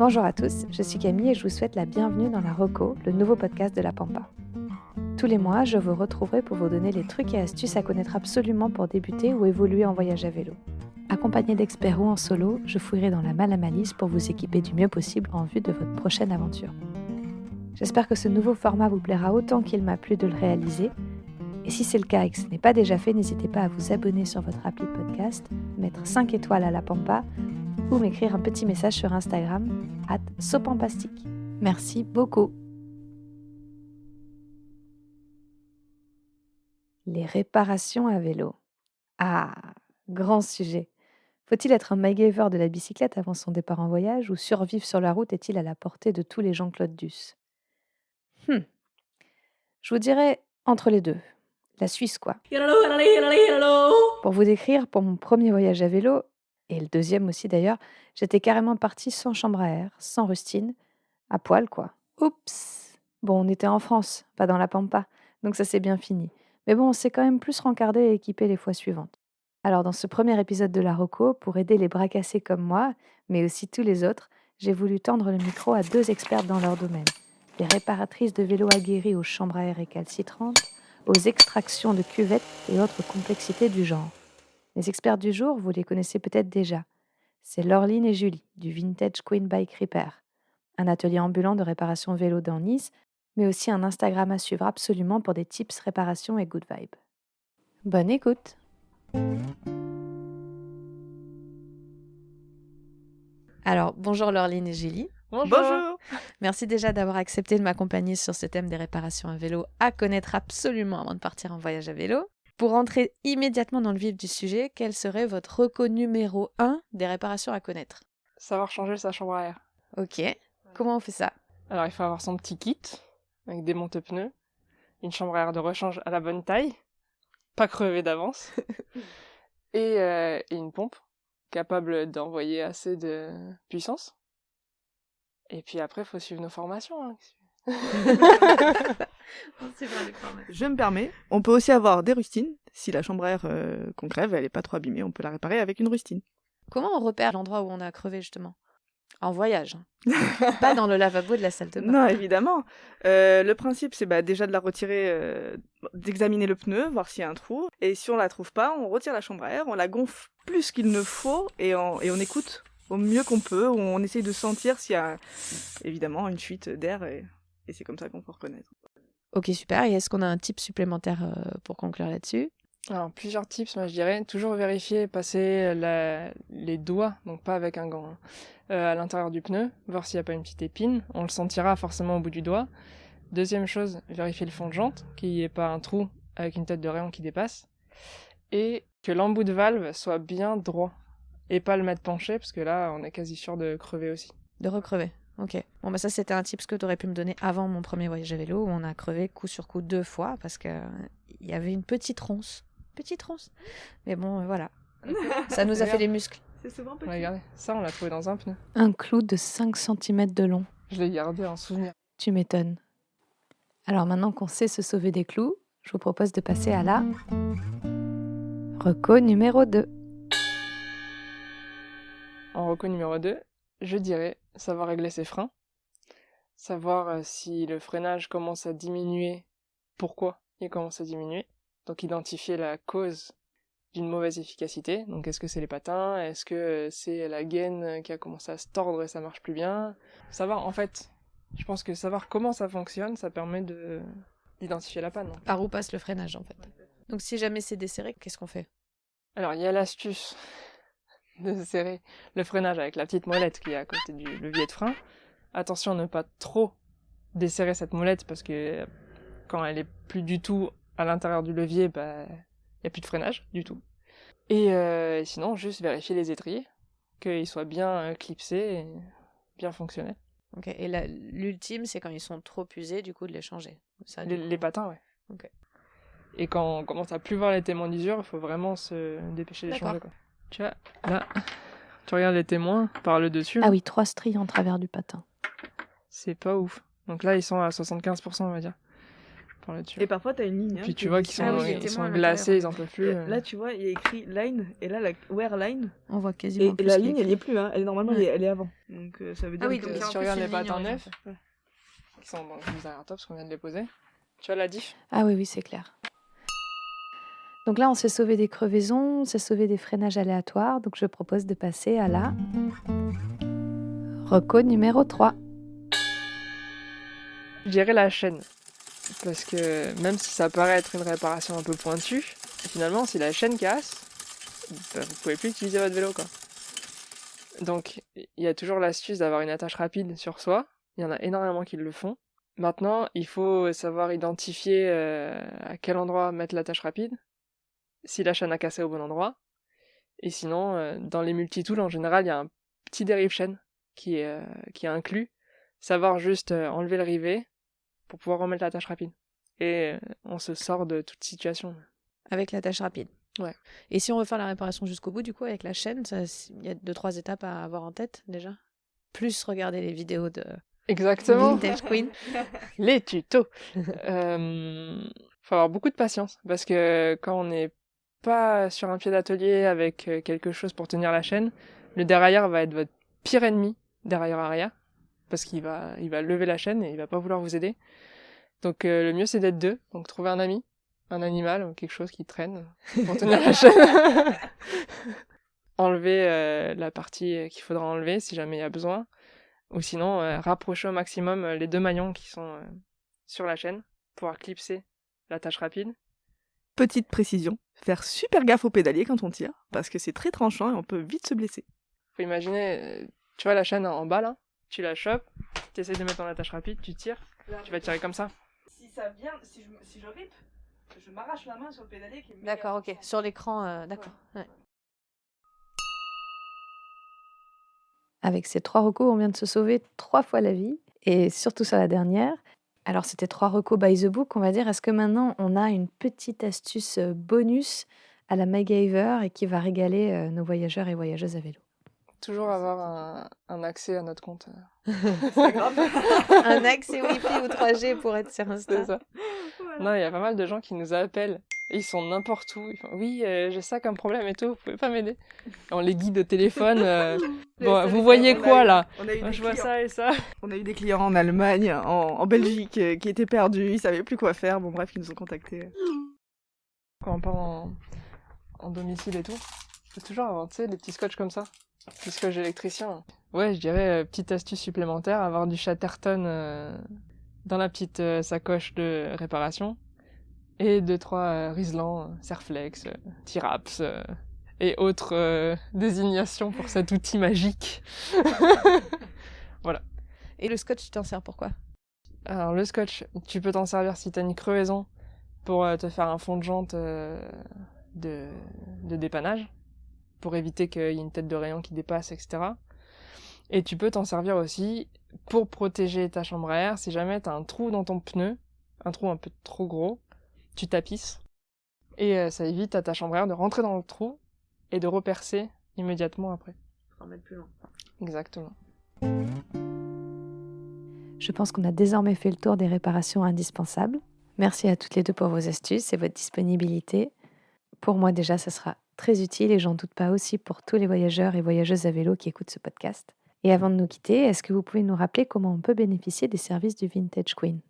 Bonjour à tous, je suis Camille et je vous souhaite la bienvenue dans La Reco, le nouveau podcast de La Pampa. Tous les mois, je vous retrouverai pour vous donner les trucs et astuces à connaître absolument pour débuter ou évoluer en voyage à vélo. Accompagné d'experts ou en solo, je fouillerai dans la malle à malice pour vous équiper du mieux possible en vue de votre prochaine aventure. J'espère que ce nouveau format vous plaira autant qu'il m'a plu de le réaliser. Et si c'est le cas et que ce n'est pas déjà fait, n'hésitez pas à vous abonner sur votre appli de podcast, mettre 5 étoiles à La Pampa ou m'écrire un petit message sur Instagram @sopampastique. Merci beaucoup. Les réparations à vélo. Ah, grand sujet. Faut-il être un MacGyver de la bicyclette avant son départ en voyage ou survivre sur la route est-il à la portée de tous les Jean-Claude Duss? Je vous dirais entre les deux. La Suisse, quoi. Pour vous décrire, pour mon premier voyage à vélo, et le deuxième aussi d'ailleurs, j'étais carrément partie sans chambre à air, sans rustine, à poil quoi. Oups! Bon, on était en France, pas dans la Pampa, donc ça s'est bien fini. Mais bon, on s'est quand même plus rencardé et équipé les fois suivantes. Alors dans ce premier épisode de La Reco, pour aider les bras cassés comme moi, mais aussi tous les autres, j'ai voulu tendre le micro à 2 expertes dans leur domaine. Des réparatrices de vélos aguerries aux chambres à air récalcitrantes, aux extractions de cuvettes et autres complexités du genre. Les experts du jour, vous les connaissez peut-être déjà. C'est Laureline et Julie, du Vintage Queen Bike Repair, un atelier ambulant de réparation vélo dans Nice, mais aussi un Instagram à suivre absolument pour des tips réparation et good vibe. Bonne écoute! Alors, bonjour Laureline et Julie. Bonjour. Merci déjà d'avoir accepté de m'accompagner sur ce thème des réparations à vélo à connaître absolument avant de partir en voyage à vélo. Pour entrer immédiatement dans le vif du sujet, quel serait votre reco numéro 1 des réparations à connaître? Savoir changer sa chambre à air. Ok, comment on fait ça? Alors il faut avoir son petit kit, avec des monte-pneus, une chambre à air de rechange à la bonne taille, pas crevée d'avance, et une pompe capable d'envoyer assez de puissance. Et puis après, il faut suivre nos formations. Hein. Je me permets, on peut aussi avoir des rustines. Si la chambre à air qu'on crève, elle n'est pas trop abîmée, on peut la réparer avec une rustine. Comment on repère l'endroit où on a crevé justement? En voyage, pas dans le lavabo de la salle de bain. Non, évidemment. Le principe, c'est déjà de la retirer, d'examiner le pneu, voir s'il y a un trou. Et si on la trouve pas, on retire la chambre à air, on la gonfle plus qu'il ne faut et on écoute au mieux qu'on peut. On essaye de sentir s'il y a évidemment une fuite d'air et c'est comme ça qu'on peut reconnaître. Ok, super. Et est-ce qu'on a un tip supplémentaire pour conclure là-dessus? Alors, plusieurs tips, moi je dirais. Toujours vérifier, passer les doigts, donc pas avec un gant, hein, à l'intérieur du pneu, voir s'il n'y a pas une petite épine. On le sentira forcément au bout du doigt. Deuxième chose, vérifier le fond de jante, qu'il n'y ait pas un trou avec une tête de rayon qui dépasse. Et que l'embout de valve soit bien droit. Et pas le mettre penché, parce que là, on est quasi sûr de crever aussi. De recrever. Ok. Bon, ça, c'était un tip que tu aurais pu me donner avant mon premier voyage à vélo, où on a crevé coup sur coup 2 fois, parce qu'il y avait une petite ronce. Mais bon, voilà. Ça nous a fait les muscles. C'est souvent petit. Regardez, ça, on l'a trouvé dans un pneu. Un clou de 5 cm de long. Je l'ai gardé en souvenir. Tu m'étonnes. Alors maintenant qu'on sait se sauver des clous, je vous propose de passer à la reco numéro 2. En reco numéro 2, je dirais savoir régler ses freins. Savoir si le freinage commence à diminuer, pourquoi il commence à diminuer. Donc identifier la cause d'une mauvaise efficacité. Donc est-ce que c'est les patins? Est-ce que c'est la gaine qui a commencé à se tordre et ça marche plus bien? Savoir, en fait, je pense que savoir comment ça fonctionne, ça permet d'identifier la panne. Par où passe le freinage en fait. Donc si jamais c'est desserré, qu'est-ce qu'on fait? Alors il y a l'astuce de serrer le freinage avec la petite molette qui est à côté du levier de frein. Attention à ne pas trop desserrer cette molette parce que quand elle est plus du tout à l'intérieur du levier, il n'y a plus de freinage du tout. Et sinon, juste vérifier les étriers, qu'ils soient bien clipsés et bien fonctionnels. Ok. Et l'ultime, c'est quand ils sont trop usés, du coup, de les changer. Ça, Les patins, ouais. Ok. Et quand on commence à plus voir les témoins d'usure, il faut vraiment se dépêcher de les changer, quoi. Tu vois, là, tu regardes les témoins par le dessus. Ah oui, 3 stries en travers du patin. C'est pas ouf. Donc là, ils sont à 75%, on va dire. pour le tuer. Et parfois, t'as une ligne. Puis tu vois qu'ils sont glacés, ils en peuvent plus. Là, tu vois, il y a écrit line, et là, la where line. On voit quasiment Et la ligne, elle y est plus, hein. Normalement, elle est avant. Donc, ça veut dire que si tu regardes les patins neufs, qui sont dans le top, parce qu'on vient de les poser, tu vois la diff ? Ah oui, c'est clair. Donc là, on s'est sauvé des crevaisons, on s'est sauvé des freinages aléatoires. Donc je propose de passer à la reco numéro 3. Je dirais la chaîne. Parce que même si ça paraît être une réparation un peu pointue, finalement, si la chaîne casse, vous pouvez plus utiliser votre vélo, quoi. Donc, il y a toujours l'astuce d'avoir une attache rapide sur soi. Il y en a énormément qui le font. Maintenant, il faut savoir identifier à quel endroit mettre l'attache rapide, si la chaîne a cassé au bon endroit. Et sinon, dans les multitools, en général, il y a un petit dérive-chaîne qui est inclus. Savoir juste enlever le rivet pour pouvoir remettre l'attache rapide. Et on se sort de toute situation. Avec l'attache rapide. Ouais. Et si on veut faire la réparation jusqu'au bout, du coup, avec la chaîne, il y a 2-3 étapes à avoir en tête, déjà. Plus regarder les vidéos de Exactement. Vintage Queen. Les tutos. Faut avoir beaucoup de patience. Parce que quand on n'est pas sur un pied d'atelier avec quelque chose pour tenir la chaîne, le dérailleur va être votre pire ennemi, dérailleur-arrière. Parce qu'il va lever la chaîne et il va pas vouloir vous aider. Donc le mieux c'est d'être deux. Donc trouver un ami, un animal ou quelque chose qui traîne pour tenir la chaîne. Enlever la partie qu'il faudra enlever si jamais il y a besoin. Ou sinon rapprocher au maximum les deux maillons qui sont sur la chaîne. Pouvoir clipser l'attache rapide. Petite précision, faire super gaffe au pédalier quand on tire. Parce que c'est très tranchant et on peut vite se blesser. Faut imaginer, tu vois la chaîne en bas là, tu la chopes, tu essaies de mettre en attache rapide, tu tires, tu vas tirer comme ça. Si ça vient, si je rip, je m'arrache la main sur le pédalier qui est D'accord, ok. Sur l'écran, d'accord. Ouais. Avec ces 3 recos, on vient de se sauver 3 fois la vie, et surtout sur la dernière. Alors c'était 3 recos by the book, on va dire. Est-ce que maintenant on a une petite astuce bonus à la MacGyver et qui va régaler nos voyageurs et voyageuses à vélo? Toujours avoir un accès à notre compte. C'est pas grave. Un accès Wi-Fi ou 3G pour être sur Insta. C'est ça. Voilà. Non, il y a pas mal de gens qui nous appellent. Ils sont n'importe où. Ils font, oui, j'ai ça comme problème et tout, vous pouvez pas m'aider. On les guide au téléphone. Bon, vous voyez quoi là? Moi, je vois ça et ça. On a eu des clients en Allemagne, en Belgique, qui étaient perdus, ils savaient plus quoi faire. Bon bref, ils nous ont contactés. Quand on part en domicile et tout, faut toujours avoir, tu sais, des petits scotch comme ça. Petit scotch électricien. Ouais, je dirais, petite astuce supplémentaire, avoir du Chatterton dans la petite sacoche de réparation. Et 2-3 Riesland, Serflex, Tiraps et autres désignations pour cet outil magique. Voilà. Et le scotch, tu t'en sers pour quoi? Alors le scotch, tu peux t'en servir si t'as une crevaison pour te faire un fond de jante de dépannage, pour éviter qu'il y ait une tête de rayon qui dépasse, etc. Et tu peux t'en servir aussi pour protéger ta chambre à air si jamais t'as un trou dans ton pneu, un trou un peu trop gros, tu tapisses. Et ça évite à ta chambre à air de rentrer dans le trou et de repercer immédiatement après. Pour en mettre plus loin. Exactement. Je pense qu'on a désormais fait le tour des réparations indispensables. Merci à toutes les deux pour vos astuces et votre disponibilité. Pour moi déjà, ça sera très utile et j'en doute pas aussi pour tous les voyageurs et voyageuses à vélo qui écoutent ce podcast. Et avant de nous quitter, est-ce que vous pouvez nous rappeler comment on peut bénéficier des services du Vintage Queen?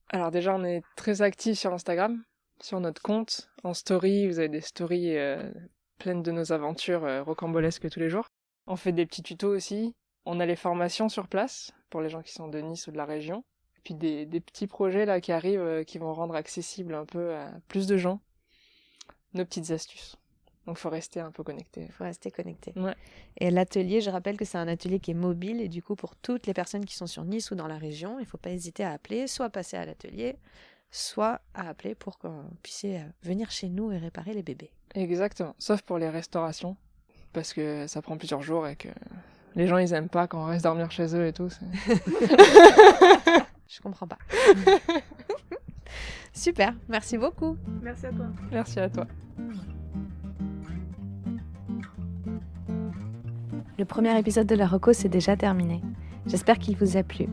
Alors déjà, on est très actifs sur Instagram, sur notre compte. En story, vous avez des stories pleines de nos aventures rocambolesques tous les jours. On fait des petits tutos aussi. On a les formations sur place pour les gens qui sont de Nice ou de la région. Et puis des petits projets là qui arrivent qui vont rendre accessible un peu à plus de gens nos petites astuces. Donc faut rester un peu connecté. Il faut rester connecté. Ouais. Et l'atelier, je rappelle que c'est un atelier qui est mobile et du coup pour toutes les personnes qui sont sur Nice ou dans la région, il ne faut pas hésiter à appeler, soit passer à l'atelier, soit à appeler pour qu'on puisse venir chez nous et réparer les bébés. Exactement, sauf pour les restaurations, parce que ça prend plusieurs jours et que les gens ils aiment pas quand on reste dormir chez eux et tout. Je comprends pas. Super, merci beaucoup. Merci à toi. Merci à toi. Le premier épisode de la Reco, c'est déjà terminé. J'espère qu'il vous a plu.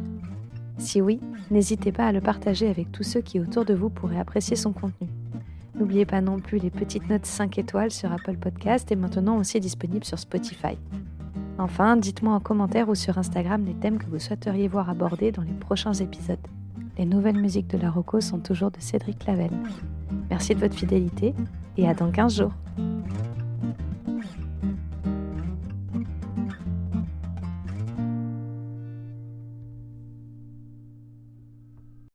Si oui, n'hésitez pas à le partager avec tous ceux qui autour de vous pourraient apprécier son contenu. N'oubliez pas non plus les petites notes 5 étoiles sur Apple Podcast et maintenant aussi disponibles sur Spotify. Enfin, dites-moi en commentaire ou sur Instagram les thèmes que vous souhaiteriez voir abordés dans les prochains épisodes. Les nouvelles musiques de la Roco sont toujours de Cédric Lavelle. Merci de votre fidélité et à dans 15 jours.